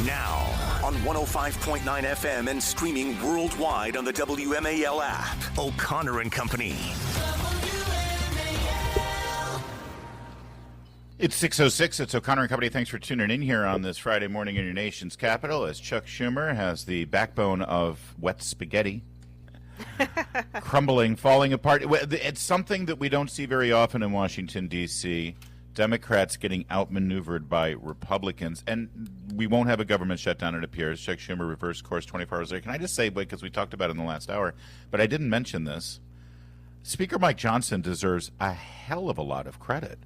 Now, on 105.9 FM and streaming worldwide on the WMAL app. O'Connor and Company. It's 6:06. It's O'Connor and Company. Thanks for tuning in here on this Friday morning in your nation's capital as Chuck Schumer has the backbone of wet spaghetti crumbling, falling apart. It's something that we don't see very often in Washington, D.C., Democrats getting outmaneuvered by Republicans, and we won't have a government shutdown, it appears. Chuck Schumer reversed course 24 hours later. Can I just say, because we talked about it in the last hour, but I didn't mention this, Speaker Mike Johnson deserves a hell of a lot of credit.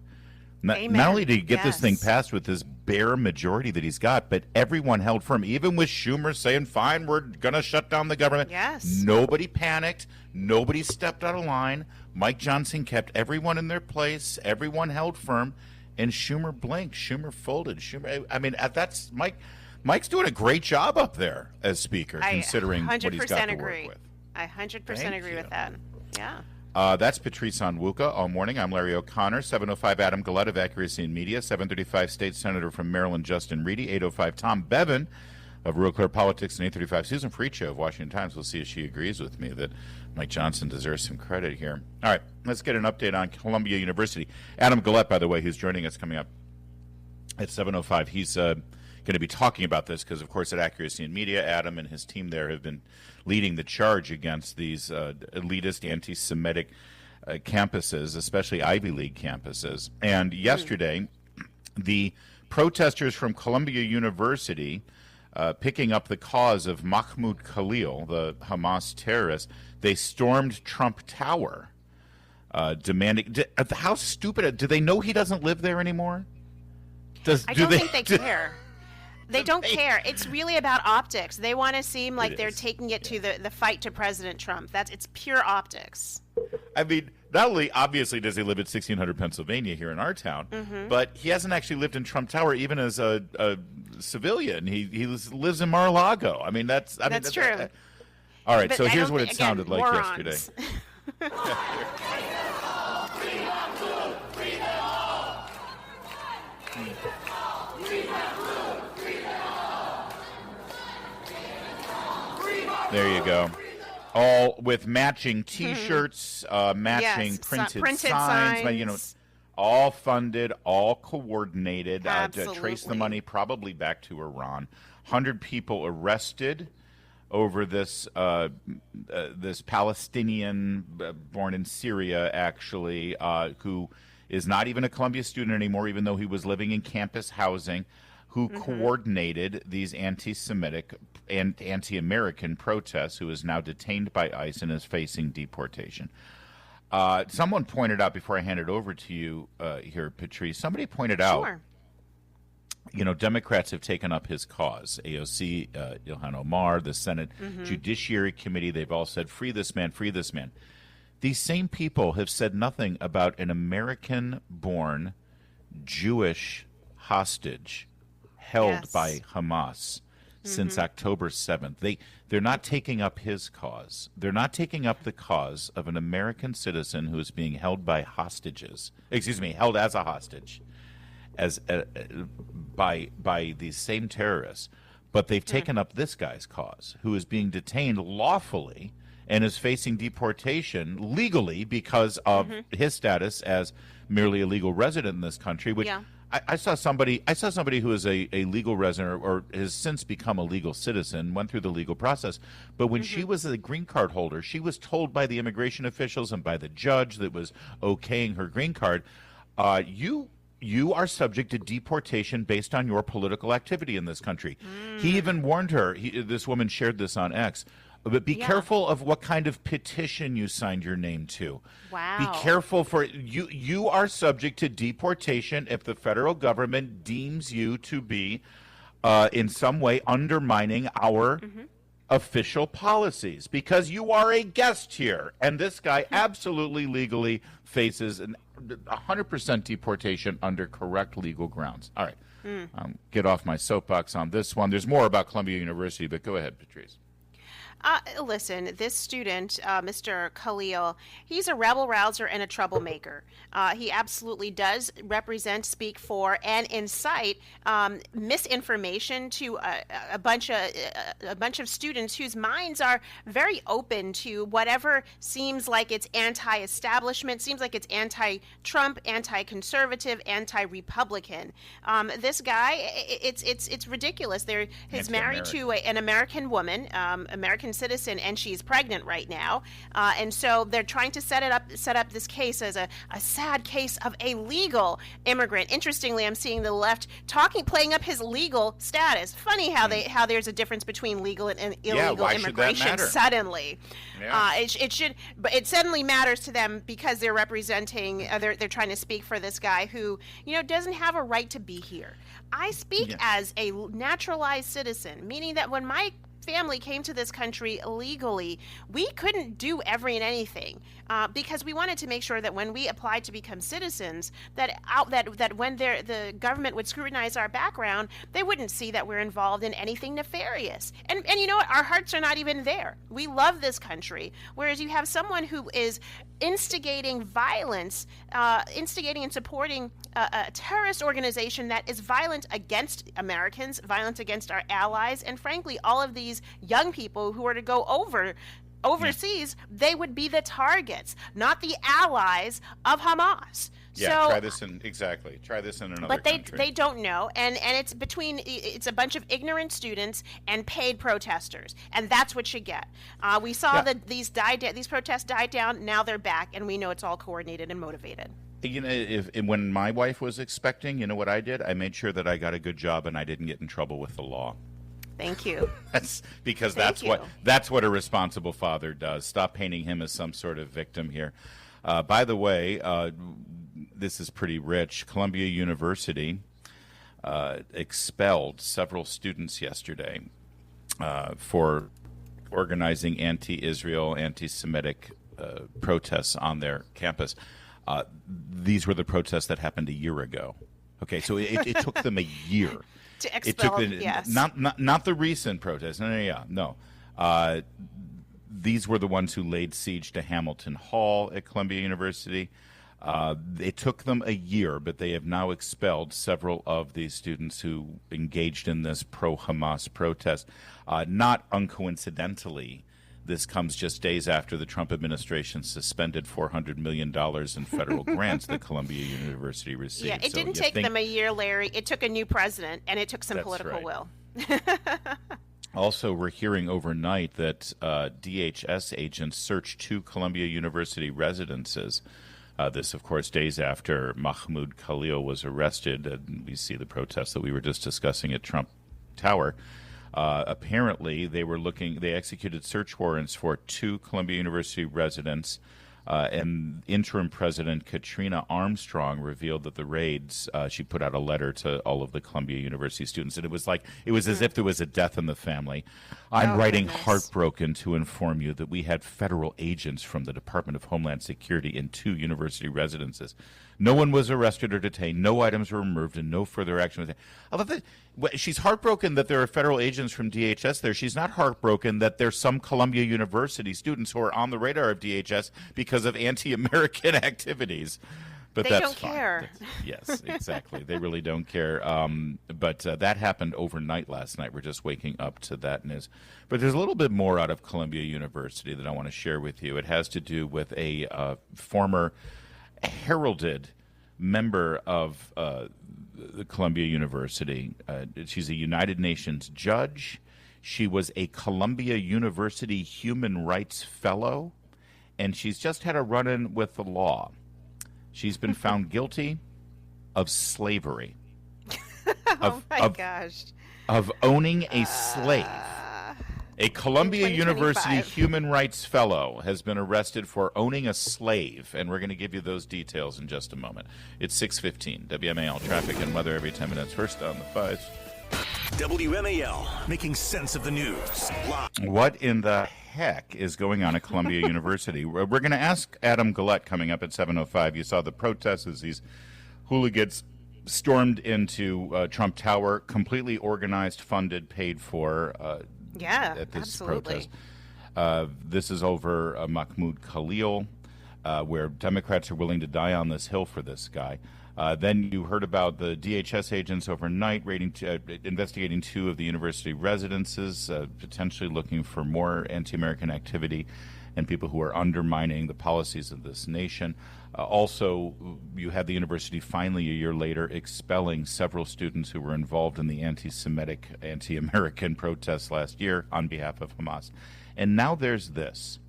Not only did he get this thing passed with this bare majority that he's got, but everyone held firm, even with Schumer saying, fine, we're going to shut down the government. Yes. Nobody panicked. Nobody stepped out of line. Mike Johnson kept everyone in their place. Everyone held firm. And Schumer blinked. Schumer folded. That's Mike. Mike's doing a great job up there as Speaker, considering what he's got to work with. I 100% agree with that. Yeah. That's Patrice Onwuka all morning. I'm Larry O'Connor. 7:05 Adam Gillette of Accuracy in Media. 7:35 State Senator from Maryland Justin Reedy. 8:05 Tom Bevan of Real Clear Politics. And 8:35 Susan Fricho of Washington Times. We'll see if she agrees with me that Mike Johnson deserves some credit here. All right, let's get an update on Columbia University. Adam Gillette, by the way, who's joining us coming up at 7:05. He's going to be talking about this because, of course, at Accuracy in Media, Adam and his team there have been leading the charge against these elitist, anti-Semitic campuses, especially Ivy League campuses. And yesterday, the protesters from Columbia University, picking up the cause of Mahmoud Khalil, the Hamas terrorist, they stormed Trump Tower, demanding. How stupid! Do they know he doesn't live there anymore? I don't think they care. They don't care. It's really about optics. They want to seem like they're taking it to the fight to President Trump. It's pure optics. I mean, not only obviously does he live at 1600 Pennsylvania here in our town, but he hasn't actually lived in Trump Tower even as a civilian. He lives in Mar-a-Lago. I mean, that's true. All right, But so here's what it sounded like morons. yesterday. There you go. All with matching T-shirts, matching printed signs. All funded, all coordinated to trace the money probably back to Iran. 100 people arrested over this this Palestinian born in Syria, actually, who is not even a Columbia student anymore, even though he was living in campus housing, who coordinated these anti-Semitic and anti-American protests, who is now detained by ICE and is facing deportation. Someone pointed out, before I hand it over to you here, Patrice, somebody pointed out, Democrats have taken up his cause. AOC, Ilhan Omar, the Senate Judiciary Committee, they've all said, free this man, free this man. These same people have said nothing about an American-born Jewish hostage held by Hamas since October 7th. They're not taking up his cause. They're not taking up the cause of an American citizen who is being held by hostages. Held as a hostage, by these same terrorists. But they've taken up this guy's cause, who is being detained lawfully and is facing deportation legally because of his status as merely a legal resident in this country, which I saw somebody who is a legal resident or has since become a legal citizen, went through the legal process. But when she was a green card holder, she was told by the immigration officials and by the judge that was okaying her green card, you are subject to deportation based on your political activity in this country. He even warned her, this woman shared this on X, but be careful of what kind of petition you signed your name to. Wow. Be careful for you. You are subject to deportation if the federal government deems you to be in some way undermining our official policies, because you are a guest here. And this guy absolutely legally faces 100% deportation under correct legal grounds. All right. Get off my soapbox on this one. There's more about Columbia University, but go ahead, Patrice. Listen, this student, Mr. Khalil, he's a rebel rouser and a troublemaker. He absolutely does represent, speak for, and incite misinformation to a bunch of students whose minds are very open to whatever seems like it's anti-establishment, seems like it's anti-Trump, anti-conservative, anti-Republican. This guy, it's ridiculous. He's married to an American woman, American citizen, and she's pregnant right now, and so they're trying to set up this case as a sad case of a legal immigrant. Interestingly, I'm seeing the left playing up his legal status. Funny how there's a difference between legal and illegal immigration suddenly. Yeah. It suddenly matters to them because they're representing, they're trying to speak for this guy who doesn't have a right to be here. I speak as a naturalized citizen, meaning that when my family came to this country legally, we couldn't do every and anything because we wanted to make sure that when we applied to become citizens, that when the government would scrutinize our background, they wouldn't see that we're involved in anything nefarious. And you know what? Our hearts are not even there. We love this country, whereas you have someone who is instigating violence, instigating and supporting a terrorist organization that is violent against Americans, violent against our allies, and frankly, all of these young people who are to go overseas, they would be the targets, not the allies of Hamas. Yeah, try this in another country. But they don't know, and it's a bunch of ignorant students and paid protesters, and that's what you get. We saw that these protests died down. Now they're back, and we know it's all coordinated and motivated. When my wife was expecting, you know what I did? I made sure that I got a good job and I didn't get in trouble with the law. Thank you. That's what a responsible father does. Stop painting him as some sort of victim here. By the way, this is pretty rich. Columbia University expelled several students yesterday for organizing anti-Israel, anti-Semitic protests on their campus. These were the protests that happened a year ago. Okay, so it took them a year. To expel, yes. Not the recent protests. No. These were the ones who laid siege to Hamilton Hall at Columbia University. It took them a year, but they have now expelled several of these students who engaged in this pro-Hamas protest. Not uncoincidentally, this comes just days after the Trump administration suspended $400 million in federal grants that Columbia University received. Yeah, it didn't take them a year, Larry. It took a new president, and it took some political will. Also, we're hearing overnight that DHS agents searched 2 Columbia University residences. This, of course, days after Mahmoud Khalil was arrested. And we see the protests that we were just discussing at Trump Tower. Apparently, they executed search warrants for 2 Columbia University residents, and interim president Katrina Armstrong revealed that the raids, she put out a letter to all of the Columbia University students, and it was as if there was a death in the family. I'm writing heartbroken to inform you that we had federal agents from the Department of Homeland Security in 2 university residences. No one was arrested or detained, no items were removed, and no further action was taken. I love that. She's heartbroken that there are federal agents from DHS there. She's not heartbroken that there's some Columbia University students who are on the radar of DHS because of anti-American activities. But they don't care. Yes, exactly. They really don't care. But that happened overnight last night. We're just waking up to that news. But there's a little bit more out of Columbia University that I want to share with you. It has to do with a former heralded member of the Columbia University. She's a United Nations judge. She was a Columbia University Human Rights Fellow, and she's just had a run-in with the law. She's been found guilty of slavery. Gosh. Of owning a slave. A Columbia University Human Rights Fellow has been arrested for owning a slave, and we're going to give you those details in just a moment. It's 6:15. WMAL traffic and weather every 10 minutes. First on the fives. WMAL, making sense of the news. Live. What in the heck is going on at Columbia University? We're going to ask Adam Gullett coming up at 7:05. You saw the protests as these hooligans stormed into Trump Tower, completely organized, funded, paid for. At this absolutely. protest. This is over Mahmoud Khalil, where Democrats are willing to die on this hill for this guy. Then you heard about the DHS agents overnight investigating 2 of the university residences, potentially looking for more anti-American activity and people who are undermining the policies of this nation. Also, you had the university finally a year later expelling several students who were involved in the anti-Semitic, anti-American protests last year on behalf of Hamas. And now there's this.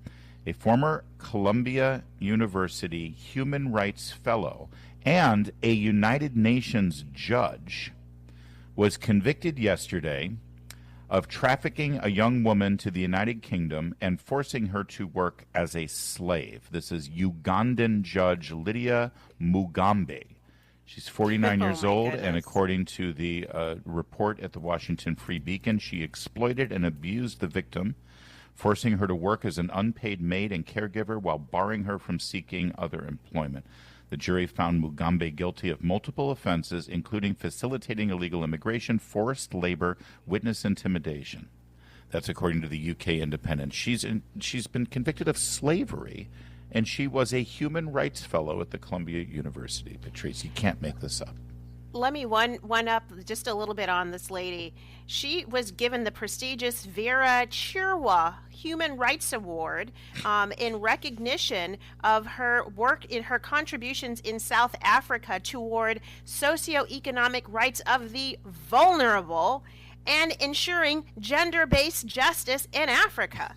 A former Columbia University human rights fellow and a United Nations judge was convicted yesterday of trafficking a young woman to the United Kingdom and forcing her to work as a slave. This is Ugandan Judge Lydia Mugambe. She's 49 years old, and according to the report at the Washington Free Beacon, she exploited and abused the victim, forcing her to work as an unpaid maid and caregiver while barring her from seeking other employment. The jury found Mugambe guilty of multiple offenses, including facilitating illegal immigration, forced labor, witness intimidation. That's according to the UK Independent. She's been convicted of slavery, and she was a human rights fellow at the Columbia University. Patrice, you can't make this up. Let me one up just a little bit on this lady. She was given the prestigious Vera Chirwa Human Rights Award in recognition of her work in her contributions in South Africa toward socioeconomic rights of the vulnerable and ensuring gender-based justice in Africa.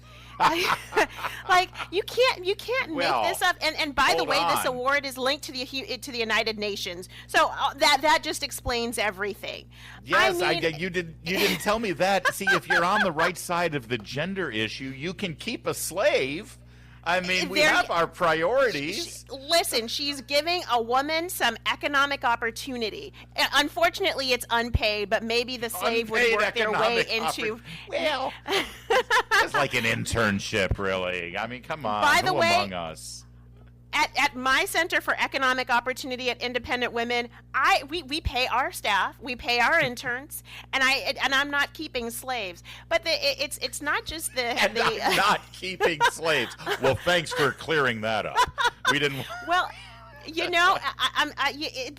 Like you can't make this up. And by the way, this award is linked to the United Nations. So that just explains everything. Yes, you didn't tell me that. See, if you're on the right side of the gender issue, you can keep a slave. I mean, we have our priorities. Listen, she's giving a woman some economic opportunity. Unfortunately, it's unpaid, but maybe the slave would work their way into. Well, it's like an internship, really. I mean, come on. By the way, among us? At my Center for Economic Opportunity at Independent Women, we pay our staff, we pay our interns, and I'm not keeping slaves. But it's not just I'm not keeping slaves. Well, thanks for clearing that up. We didn't. Well. You know,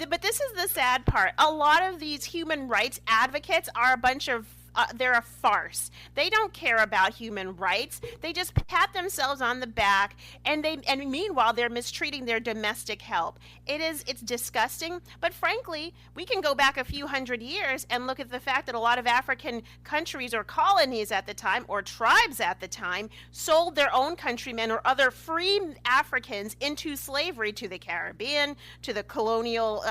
but this is the sad part. A lot of these human rights advocates are a bunch of they're a farce. They don't care about human rights. They just pat themselves on the back, and meanwhile they're mistreating their domestic help. It's disgusting. But frankly, we can go back a few hundred years and look at the fact that a lot of African countries or colonies at the time, or tribes at the time, sold their own countrymen or other free Africans into slavery to the Caribbean, to the colonial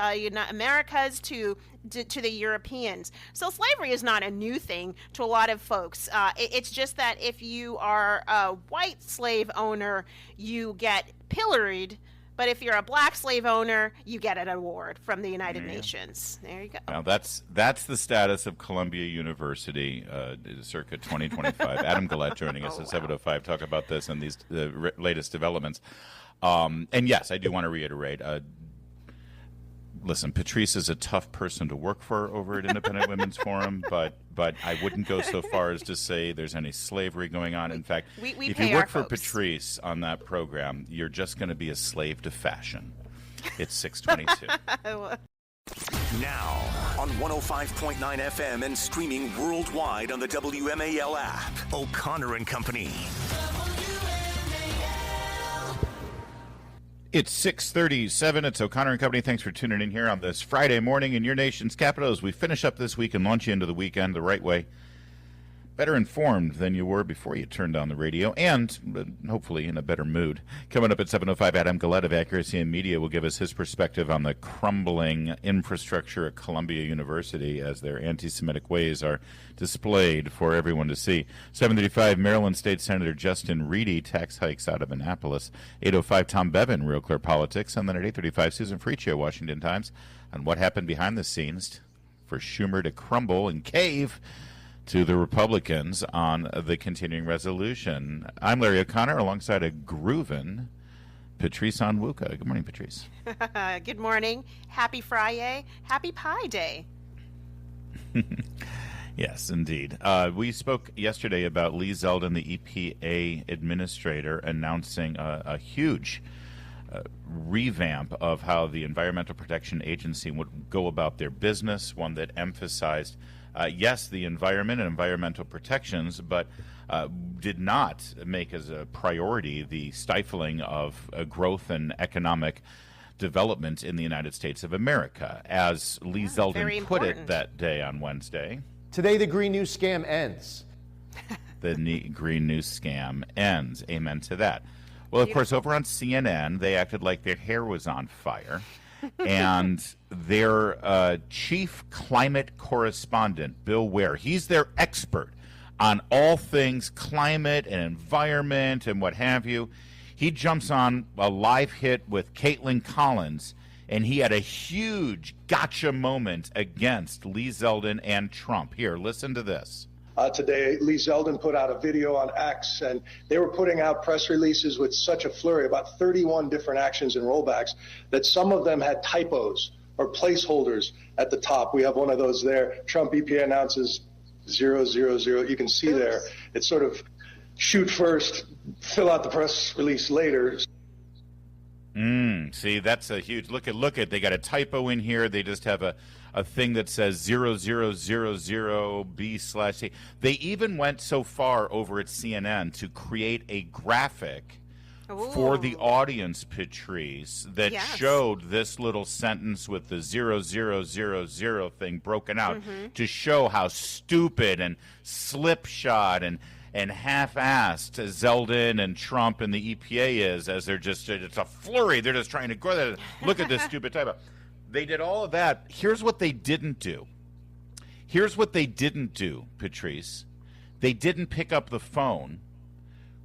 Americas, to the Europeans. So slavery is not a new thing to a lot of folks. It's just that if you are a white slave owner, you get pilloried. But if you're a black slave owner, you get an award from the United Nations. There you go. Now that's the status of Columbia University circa 2025. Adam Gillette joining us at 7:05 talk about this and these latest developments. And yes, I do want to reiterate. Listen, Patrice is a tough person to work for over at Independent Women's Forum, but I wouldn't go so far as to say there's any slavery going on. In fact, if you work for Patrice on that program, you're just going to be a slave to fashion. It's 6:22. Now on 105.9 FM and streaming worldwide on the WMAL app. O'Connor and Company. It's 6:37. It's O'Connor and Company. Thanks for tuning in here on this Friday morning in your nation's capital as we finish up this week and launch you into the weekend the right way. Better informed than you were before you turned on the radio, and hopefully in a better mood. Coming up at 7:05, Adam Gillette of Accuracy in Media will give us his perspective on the crumbling infrastructure at Columbia University as their anti-Semitic ways are displayed for everyone to see. 7:35, Maryland State Senator Justin Reedy, tax hikes out of Annapolis. 8:05, Tom Bevan, Real Clear Politics. And then at 8:35, Susan Friccio, Washington Times, on what happened behind the scenes for Schumer to crumble and cave to the Republicans on the continuing resolution. I'm Larry O'Connor alongside a groovin' Patrice Onwuka. Good morning, Patrice. Good morning. Happy Friday. Happy Pie Day. Yes, indeed. We spoke yesterday about Lee Zeldin, the EPA administrator, announcing a huge revamp of how the Environmental Protection Agency would go about their business, one that emphasized, yes, the environment and environmental protections, but did not make as a priority the stifling of growth and economic development in the United States of America. As Lee Zeldin put it that day on Wednesday, today the Green News scam ends. The Green News scam ends. Amen to that. Well, of course, over on CNN, they acted like their hair was on fire. And their chief climate correspondent, Bill Weir, he's their expert on all things climate and environment and what have you. He jumps on a live hit with Caitlin Collins, and he had a huge gotcha moment against Lee Zeldin and Trump. Here, listen to this. Today, Lee Zeldin put out a video on X, and they were putting out press releases with such a flurry, about 31 different actions and rollbacks, that some of them had typos or placeholders at the top. We have one of those there. Trump EPA announces 000. You can see there. It's sort of shoot first, fill out the press release later. See, that's a huge look at. They got a typo in here. They just have a thing that says 0000B/C. They even went so far over at CNN to create a graphic for the audience, Patrice, that showed this little sentence with the 0000 thing broken out to show how stupid and slipshod and half-assed Zeldin and Trump and the EPA is, as it's a flurry. They're just trying to go there. Look at this stupid typo. They did all of that. Here's what they didn't do. Patrice. They didn't pick up the phone,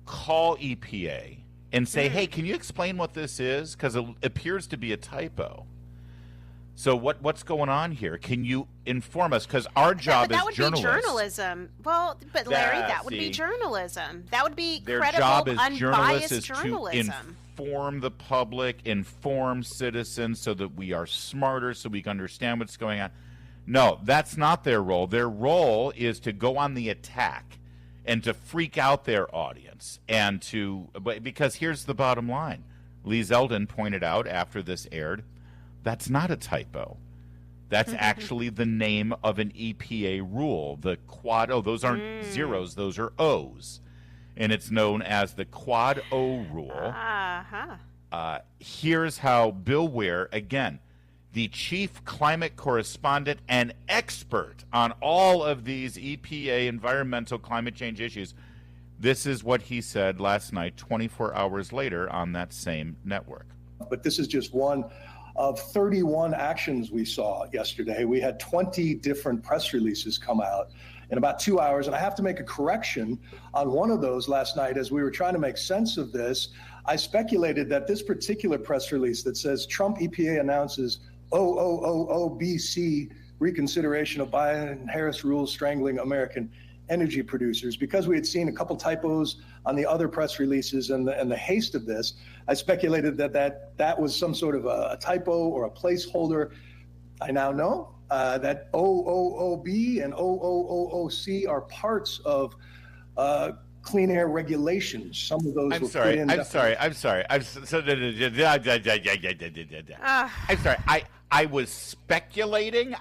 call EPA, and say, hey, can you explain what this is? Because it appears to be a typo. So what's going on here? Can you inform us? Because our job is journalists. That would be journalism. Well, but Larry, that would be journalism. That would be their credible, job as journalists is to inform the public, inform citizens so that we are smarter, so we can understand what's going on. No, that's not their role. Their role is to go on the attack and to freak out their audience. Because here's the bottom line. Lee Zeldin pointed out after this aired, that's not a typo. That's actually the name of an EPA rule. The Quad O, those aren't zeros, those are O's. And it's known as the Quad O rule. Here's how Bill Weir, again, the chief climate correspondent and expert on all of these EPA environmental climate change issues, this is what he said last night, 24 hours later on that same network. But this is just one of 31 actions we saw yesterday. We had 20 different press releases come out in about 2 hours. And I have to make a correction on one of those last night as we were trying to make sense of this. I speculated that this particular press release that says Trump EPA announces BC reconsideration of Biden-Harris rules strangling American energy producers. Because we had seen a couple typos on the other press releases and the haste of this, I speculated that was some sort of a typo or a placeholder. I now know that OOOB and OOOC are parts of clean air regulations. Some of those I'm sorry. I was speculating,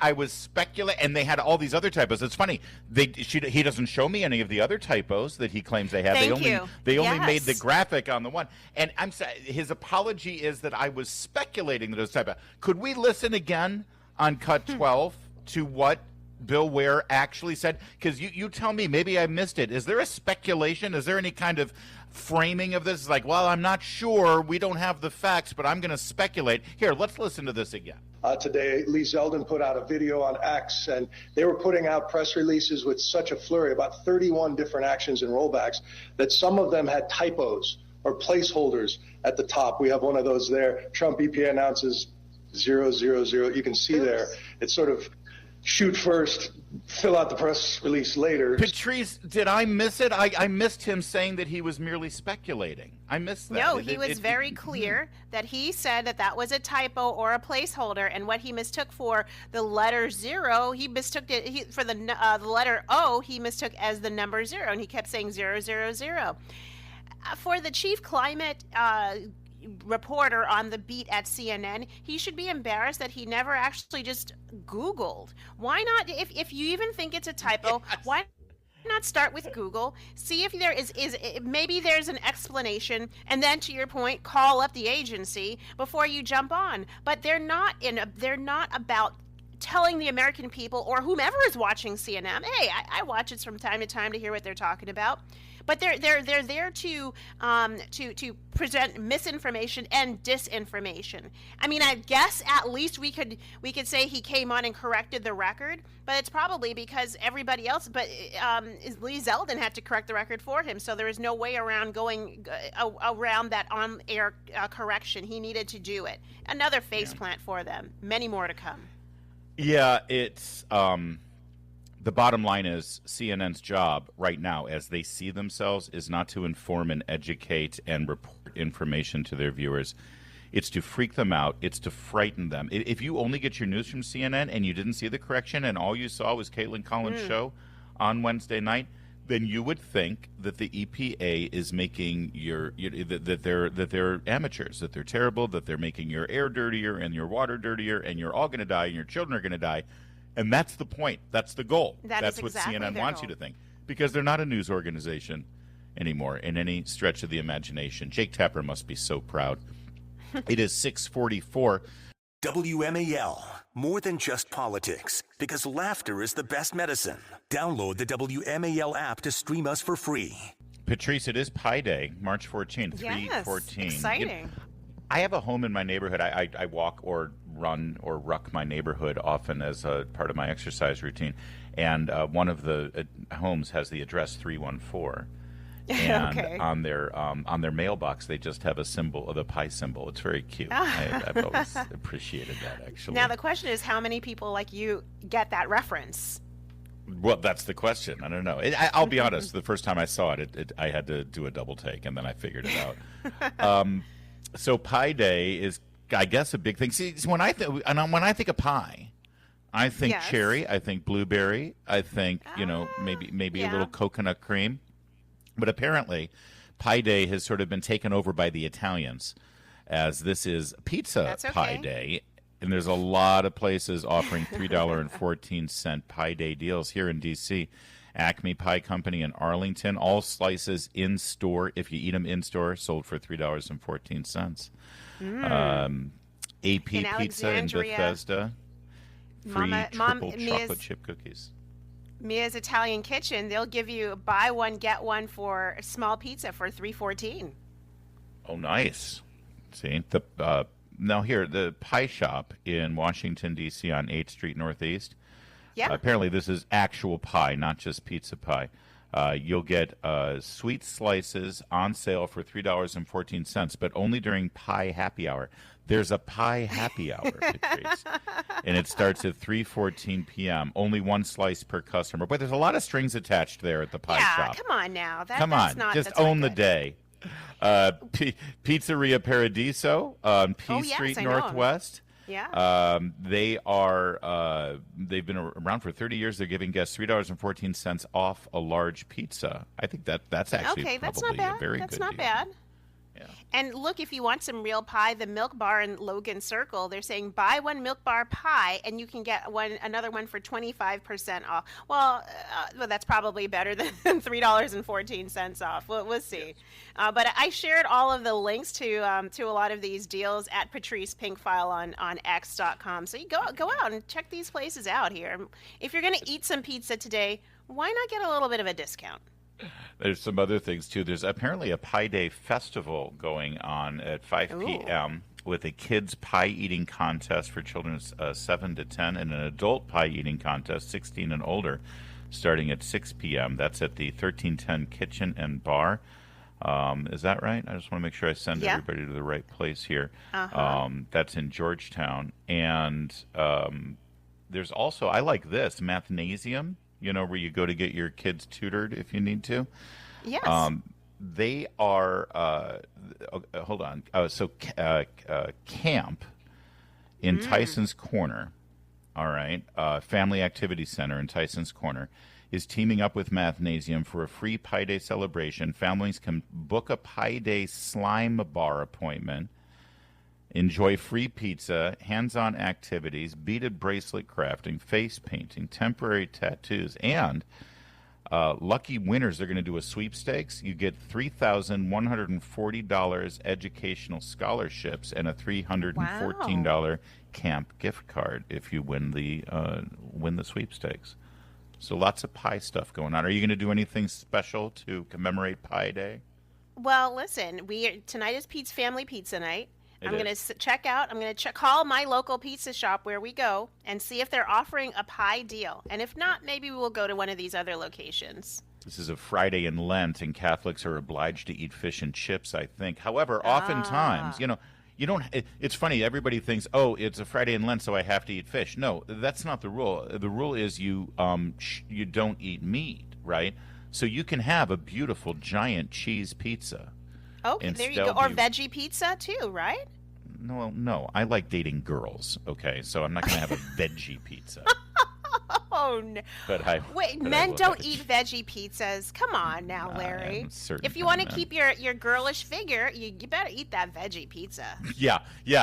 and they had all these other typos. It's funny. He doesn't show me any of the other typos that he claims they have. They only made the graphic on the one. And I'm sorry, his apology is that I was speculating that it was typo. Could we listen again on Cut 12 to what Bill Weir actually said? Because you tell me, maybe I missed it. Is there a speculation? Is there any kind of framing of this? It's like, well, I'm not sure. We don't have the facts, but I'm going to speculate. Here, let's listen to this again. Today, Lee Zeldin put out a video on X, and they were putting out press releases with such a flurry, about 31 different actions and rollbacks, that some of them had typos or placeholders at the top. We have one of those there. Trump EPA announces 000. You can see there. It's sort of shoot first, fill out the press release later. Patrice, did I miss it? I missed him saying that he was merely speculating. I missed that. No, he was very clear that he said that that was a typo or a placeholder, and what he mistook for the letter 0, he mistook it for the letter O, he mistook as the number 0, and he kept saying 000. For the chief climate reporter on the beat at CNN, he should be embarrassed that he never actually just Googled. Why not, if you even think it's a typo, yes. Why not start with Google, see if there is maybe there's an explanation, and then, to your point, call up the agency before you jump on. But they're not about telling the American people or whomever is watching CNN, hey, I watch it from time to time to hear what they're talking about. But they're there to present misinformation and disinformation. I mean, I guess at least we could say he came on and corrected the record, but it's probably because everybody else, but Lee Zeldin had to correct the record for him, so there is no way around going around that on-air correction. He needed to do it. Another faceplant for them. Many more to come. Yeah, it's the bottom line is CNN's job right now, as they see themselves, is not to inform and educate and report information to their viewers. It's to freak them out. It's to frighten them. If you only get your news from CNN and you didn't see the correction and all you saw was Caitlin Collins' show on Wednesday night, then you would think that the EPA is making that they're amateurs, that they're terrible, that they're making your air dirtier and your water dirtier, and you're all going to die and your children are going to die. And that's the point. That's the goal. That's what exactly CNN wants you to think, because they're not a news organization anymore in any stretch of the imagination. Jake Tapper must be so proud. It is 6:44. WMAL, more than just politics, because laughter is the best medicine. Download the WMAL app to stream us for free. Patrice, it is Pi Day, March 14th, 3/14. Exciting. I have a home in my neighborhood. I walk or run or ruck my neighborhood often as a part of my exercise routine. And one of the homes has the address 314. And okay. on their mailbox, they just have a symbol, the pi symbol. It's very cute. I've always appreciated that, actually. Now, the question is, how many people like you get that reference? Well, that's the question. I don't know. I'll be honest. The first time I saw it, I had to do a double take, and then I figured it out. So Pi Day is, I guess, a big thing. See, when I think of pie, I think cherry, I think blueberry, I think maybe a little coconut cream. But apparently, Pi Day has sort of been taken over by the Italians, as this is Pizza Pi Day. And there's a lot of places offering $3.14 Pi Day deals here in D.C. Acme Pie Company in Arlington, all slices in store. If you eat them in store, sold for $3.14. AP in Pizza in Bethesda, free triple chocolate chip cookies. Mia's Italian Kitchen, they'll give you buy one get one for a small pizza for $3.14. Oh, nice. See now here the Pie Shop in Washington D.C. on 8th Street Northeast. Yeah. Apparently this is actual pie, not just pizza pie. You'll get sweet slices on sale for $3.14, but only during Pie Happy Hour. There's a Pie Happy Hour, Patrice, and it starts at 3:14 p.m. Only one slice per customer. But there's a lot of strings attached there at the Pie Shop. Come on now. Just own the day. Pizzeria Paradiso on P Street Northwest. Yeah. They've been around for 30 years. They're giving guests $3.14 off a large pizza. I think that's actually probably a very good deal. That's not bad. Yeah. And look, if you want some real pie, the Milk Bar in Logan Circle, they're saying buy one Milk Bar pie and you can get another one for 25% off. Well, that's probably better than $3.14 off. We'll see. But I shared all of the links to a lot of these deals at Patrice Pinkfile on X.com. So you go out and check these places out here. If you're going to eat some pizza today, why not get a little bit of a discount? There's some other things, too. There's apparently a Pie Day festival going on at 5 p.m. with a kids' pie eating contest for children 7 to 10 and an adult pie eating contest 16 and older starting at 6 p.m. That's at the 1310 Kitchen and Bar. Is that right? I just want to make sure I send everybody to the right place here. That's in Georgetown. And There's also, I like this, Mathnasium, where you go to get your kids tutored if you need to. Yes. They are, hold on. Camp in Tyson's Corner, all right, Family Activity Center in Tyson's Corner, is teaming up with Mathnasium for a free Pi Day celebration. Families can book a Pi Day slime bar appointment, enjoy free pizza, hands-on activities, beaded bracelet crafting, face painting, temporary tattoos, and lucky winners, they're going to do a sweepstakes. You get $3,140 educational scholarships and a $314 camp gift card if you win the sweepstakes. So lots of pie stuff going on. Are you going to do anything special to commemorate Pi Day? Well, listen, tonight is Pete's family pizza night. I'm going to check out. I'm going to call my local pizza shop where we go and see if they're offering a pie deal. And if not, maybe we'll go to one of these other locations. This is a Friday in Lent, and Catholics are obliged to eat fish and chips, I think. However, oftentimes, you don't. It's funny. Everybody thinks, oh, it's a Friday in Lent, so I have to eat fish. No, that's not the rule. The rule is you don't eat meat, right? So you can have a beautiful giant cheese pizza. Okay, there you go. Or veggie pizza too, right? No. I like dating girls. Okay, so I'm not going to have a veggie pizza. Oh no! Men don't eat veggie pizzas. Come on now, Larry. If you want to keep your girlish figure, you better eat that veggie pizza. Yeah.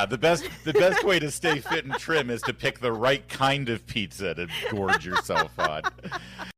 The best way to stay fit and trim is to pick the right kind of pizza to gorge yourself on.